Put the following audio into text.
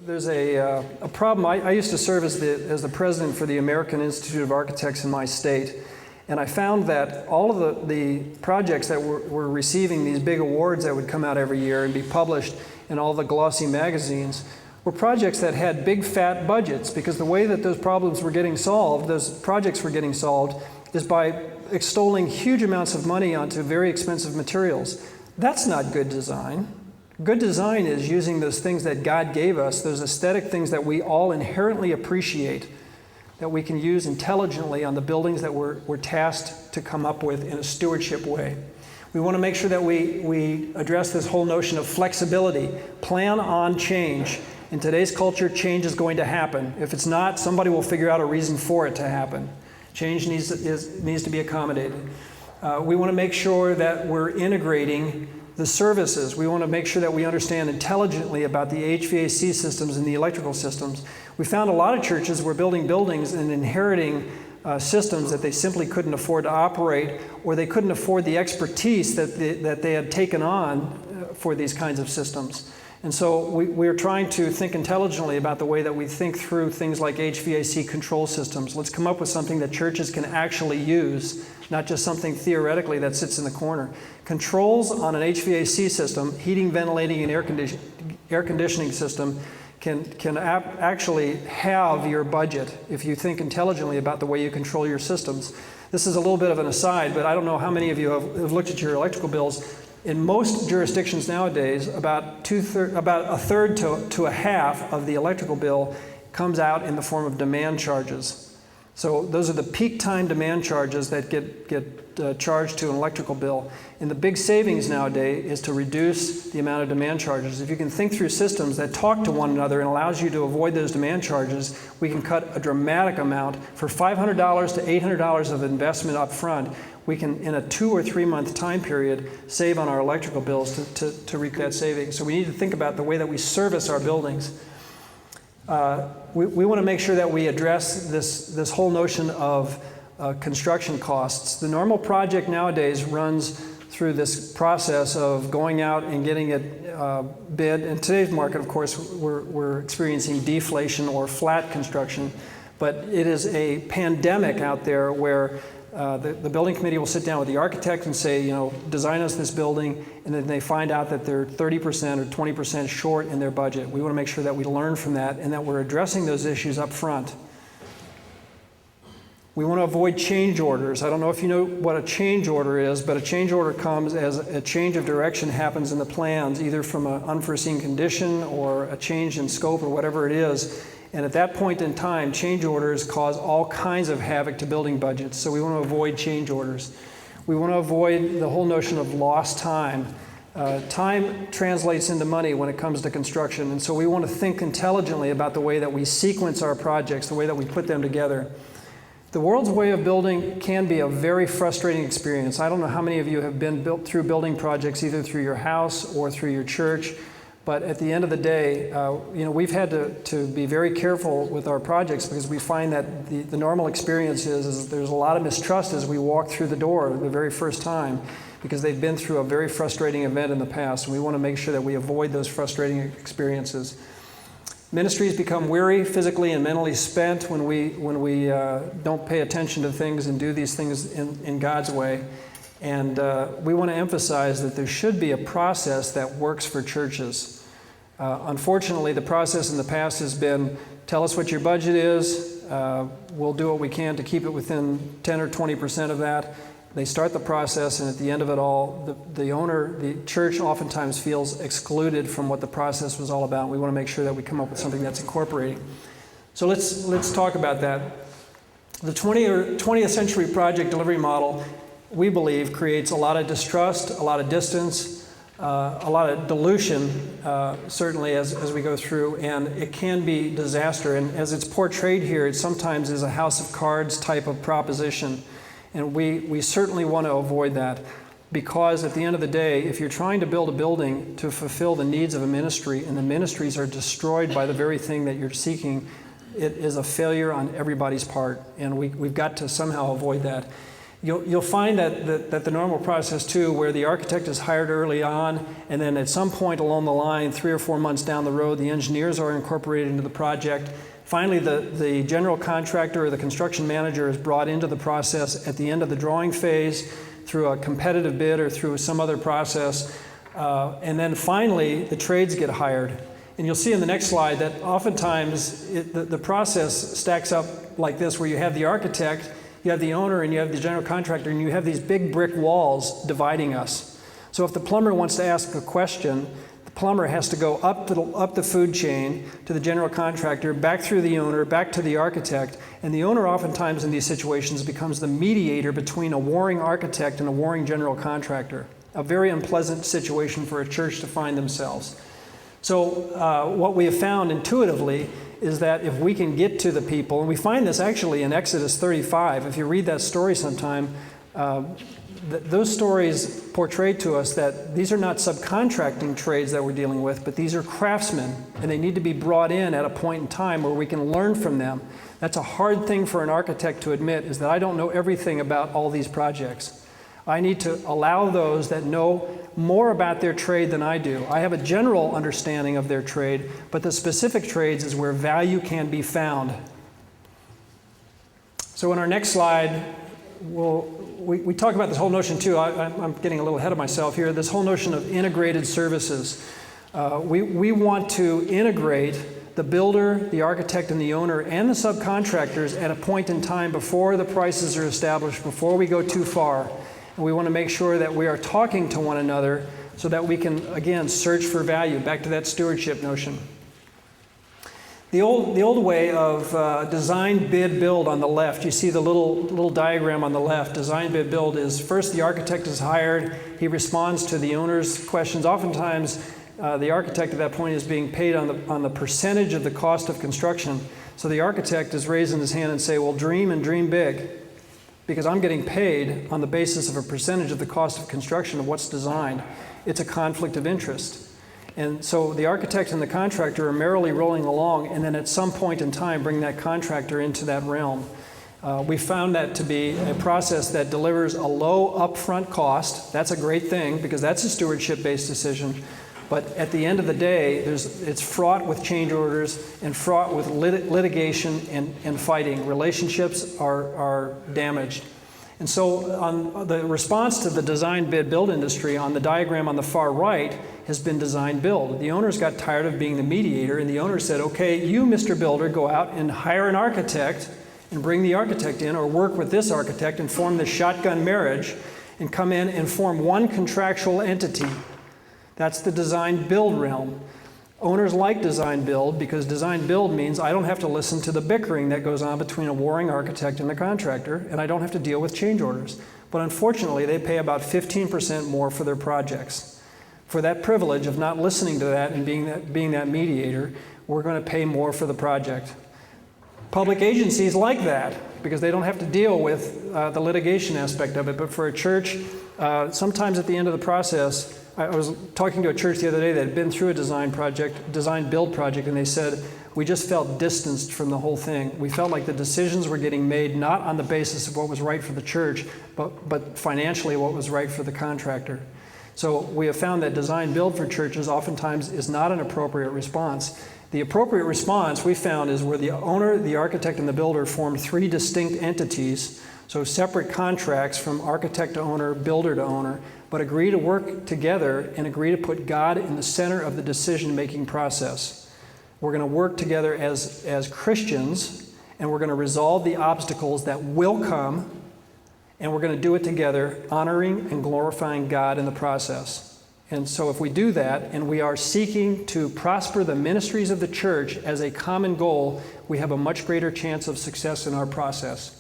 there's a problem. I used to serve as the president for the American Institute of Architects in my state, and I found that all of the projects that were receiving these big awards that would come out every year and be published in all the glossy magazines were projects that had big fat budgets, because the way that those problems were getting solved, those projects were getting solved, is by extolling huge amounts of money onto very expensive materials. That's not good design. Good design is using those things that God gave us, those aesthetic things that we all inherently appreciate, that we can use intelligently on the buildings that we're tasked to come up with in a stewardship way. We want to make sure that we address this whole notion of flexibility, plan on change. In today's culture, change is going to happen. If it's not, somebody will figure out a reason for it to happen. Change needs to be accommodated. We want to make sure that we're integrating the services. We want to make sure that we understand intelligently about the HVAC systems and the electrical systems. We found a lot of churches were building buildings and inheriting systems that they simply couldn't afford to operate, or they couldn't afford the expertise that they had taken on for these kinds of systems. And so we're trying to think intelligently about the way that we think through things like HVAC control systems. Let's come up with something that churches can actually use, not just something theoretically that sits in the corner. Controls on an HVAC system, heating, ventilating, and air conditioning system, can actually halve your budget if you think intelligently about the way you control your systems. This is a little bit of an aside, but I don't know how many of you have looked at your electrical bills. In most jurisdictions nowadays, about a third to a half of the electrical bill comes out in the form of demand charges. So those are the peak time demand charges that get charged to an electrical bill. And the big savings nowadays is to reduce the amount of demand charges. If you can think through systems that talk to one another and allows you to avoid those demand charges, we can cut a dramatic amount. For $500 to $800 of investment up front, we can, in a 2 or 3 month time period, save on our electrical bills to recoup that savings. So we need to think about the way that we service our buildings. We want to make sure that we address this whole notion of construction costs. The normal project nowadays runs through this process of going out and getting it bid. In today's market, of course, we're experiencing deflation or flat construction, but it is a pandemic out there where the building committee will sit down with the architect and say, design us this building, and then they find out that they're 30% or 20% short in their budget. We want to make sure that we learn from that and that we're addressing those issues up front. We want to avoid change orders. I don't know if you know what a change order is, but a change order comes as a change of direction happens in the plans, either from an unforeseen condition or a change in scope or whatever it is. And at that point in time, change orders cause all kinds of havoc to building budgets. So we want to avoid change orders. We want to avoid the whole notion of lost time. Time translates into money when it comes to construction. And so we want to think intelligently about the way that we sequence our projects, the way that we put them together. The world's way of building can be a very frustrating experience. I don't know how many of you have been through building projects, either through your house or through your church. But at the end of the day, we've had to be very careful with our projects, because we find that the normal experience is there's a lot of mistrust as we walk through the door the very first time, because they've been through a very frustrating event in the past. And we want to make sure that we avoid those frustrating experiences. Ministries become weary, physically and mentally spent when we don't pay attention to things and do these things in God's way. And we want to emphasize that there should be a process that works for churches. Unfortunately, the process in the past has been, tell us what your budget is, we'll do what we can to keep it within 10 or 20% of that. They start the process, and at the end of it all, the church oftentimes feels excluded from what the process was all about. We want to make sure that we come up with something that's incorporating. So let's talk about that. The 20th century project delivery model, we believe, creates a lot of distrust, a lot of distance, a lot of dilution, certainly as we go through, and it can be disaster. And as it's portrayed here, it sometimes is a house of cards type of proposition. And we certainly want to avoid that, because at the end of the day, if you're trying to build a building to fulfill the needs of a ministry, and the ministries are destroyed by the very thing that you're seeking, it is a failure on everybody's part, and we've got to somehow avoid that. You'll find that the normal process too, where the architect is hired early on, and then at some point along the line, 3 or 4 months down the road, the engineers are incorporated into the project. Finally, the general contractor or the construction manager is brought into the process at the end of the drawing phase through a competitive bid or through some other process. And then finally, the trades get hired. And you'll see in the next slide that oftentimes the process stacks up like this, where you have the architect, you have the owner, and you have the general contractor, and you have these big brick walls dividing us. So if the plumber wants to ask a question, the plumber has to go up the food chain to the general contractor, back through the owner, back to the architect, and the owner oftentimes in these situations becomes the mediator between a warring architect and a warring general contractor. A very unpleasant situation for a church to find themselves. So what we have found intuitively is that if we can get to the people, and we find this actually in Exodus 35, if you read that story sometime, those stories portray to us that these are not subcontracting trades that we're dealing with, but these are craftsmen, and they need to be brought in at a point in time where we can learn from them. That's a hard thing for an architect to admit, is that I don't know everything about all these projects. I need to allow those that know more about their trade than I do. I have a general understanding of their trade, but the specific trades is where value can be found. So in our next slide, we talk about this whole notion too. I'm getting a little ahead of myself here. This whole notion of integrated services. We want to integrate the builder, the architect, and the owner, and the subcontractors at a point in time before the prices are established, before we go too far. And we want to make sure that we are talking to one another so that we can, again, search for value. Back to that stewardship notion. The old way of design, bid, build on the left, you see the little diagram on the left. Design, bid, build is first the architect is hired. He responds to the owner's questions. Oftentimes, the architect at that point is being paid on the percentage of the cost of construction. So the architect is raising his hand and say, well, dream and dream big, because I'm getting paid on the basis of a percentage of the cost of construction of what's designed. It's a conflict of interest. And so the architect and the contractor are merrily rolling along, and then at some point in time bring that contractor into that realm. We found that to be a process that delivers a low upfront cost. That's a great thing, because that's a stewardship-based decision. But at the end of the day, it's fraught with change orders and fraught with litigation and fighting. Relationships are damaged. And so on the response to the design, bid, build industry on the diagram on the far right has been design, build. The owners got tired of being the mediator, and the owner said, okay, you, Mr. Builder, go out and hire an architect and bring the architect in, or work with this architect and form this shotgun marriage and come in and form one contractual entity. That's the design-build realm. Owners like design-build because design-build means I don't have to listen to the bickering that goes on between a warring architect and the contractor, and I don't have to deal with change orders. But unfortunately, they pay about 15% more for their projects. For that privilege of not listening to that and being that mediator, we're going to pay more for the project. Public agencies like that because they don't have to deal with the litigation aspect of it. But for a church, sometimes at the end of the process, I was talking to a church the other day that had been through a design build project, and they said, we just felt distanced from the whole thing. We felt like the decisions were getting made not on the basis of what was right for the church, but financially what was right for the contractor. So we have found that design build for churches oftentimes is not an appropriate response. The appropriate response we found is where the owner, the architect, and the builder form three distinct entities, so separate contracts from architect to owner, builder to owner, but agree to work together and agree to put God in the center of the decision-making process. We're going to work together as Christians, and we're going to resolve the obstacles that will come, and we're going to do it together, honoring and glorifying God in the process. And so if we do that, and we are seeking to prosper the ministries of the church as a common goal, we have a much greater chance of success in our process.